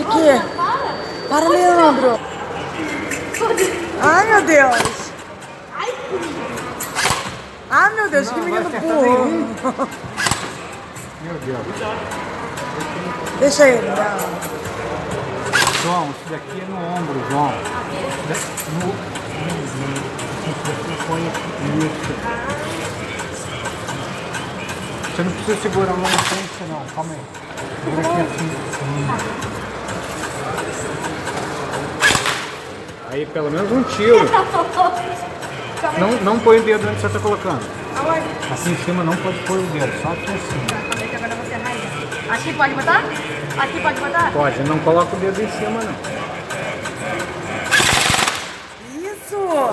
De quê? Para, Leandro. Ai, meu Deus. Ai, meu Deus, que menino burro. Meu Deus. Deixa ele, Leandro. João, isso daqui é no ombro, João. Você não precisa segurar lá na frente, não. Calma aí. Segura aqui assim. Aí, pelo menos um tiro. Não põe o dedo onde você está colocando. Assim em cima não pode pôr o dedo, só aqui assim. Aqui pode botar? Aqui pode botar? Pode, não coloca o dedo em cima, não. Isso.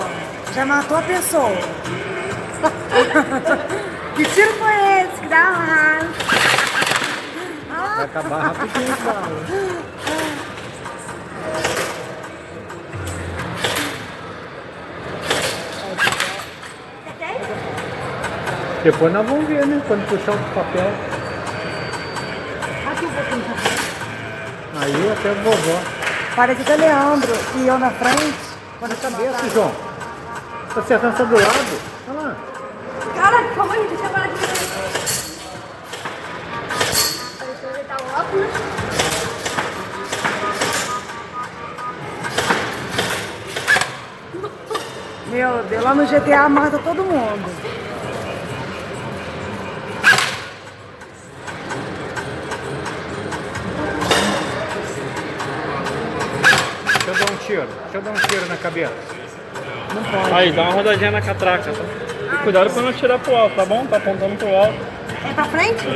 Já matou a pessoa. Que tiro foi esse? Que dá uma raiva. Vai acabar rapidinho, cara. Depois nós vamos ver, né? Quando puxar o papel. Aqui um pouquinho. Aí até o vovó. Parece que é Leandro e eu na frente. Olha a cabeça, João. Tá acertando só do lado. Olha lá. Cara, calma aí, deixa eu parar de ver. Deixa eu ajeitar o óculos. Meu Deus, lá no GTA mata todo mundo. Deixa eu dar um tiro. Deixa eu dar um tiro na cabeça. Não pode. Aí, dá uma rodadinha na catraca, tá? E cuidado pra não atirar pro alto, tá bom? Tá apontando pro alto. É pra frente?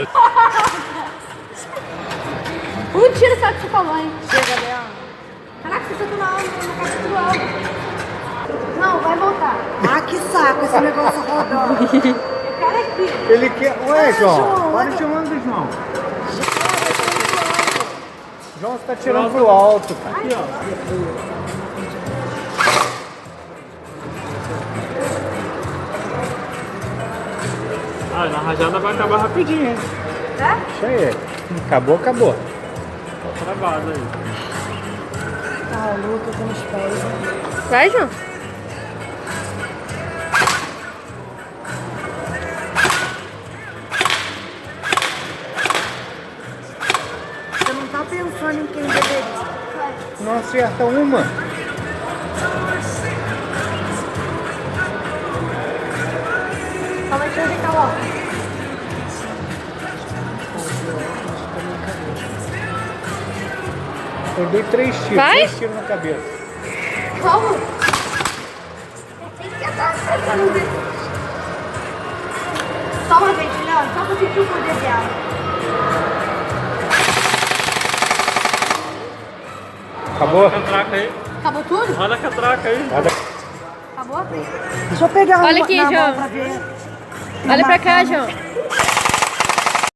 Um tiro só que você falou, hein? Chega, Leandro. Caraca, você sentou na casa do alto. Não, vai voltar. Ah, que saco esse negócio rodando. Eu quero aqui. Ele quer. Ué, João. João, Para de onda, João. João, você tá tirando pro alto, cara. Aqui, ó. Ah, na rajada vai acabar rapidinho, hein? É? Isso aí. Acabou, acabou. Tá travado aí. Ah, luta com os pés. Vai, João. Você não tá pensando em quem deveria. Não acerta uma. Calma aí, deixa eu ajeitar o óculos. Eu dei 3 tiros. Vai? 3 tiros na cabeça. Como? Tem que andar pensando nisso. Só uma vez, Leandro. Só pra sentir o poder dela. Acabou? Roda a catraca aí. Acabou tudo? Roda a catraca aí. Acabou? Deixa eu pegar Olha uma aqui, na João. mão pra ver. Olha pra cá, João.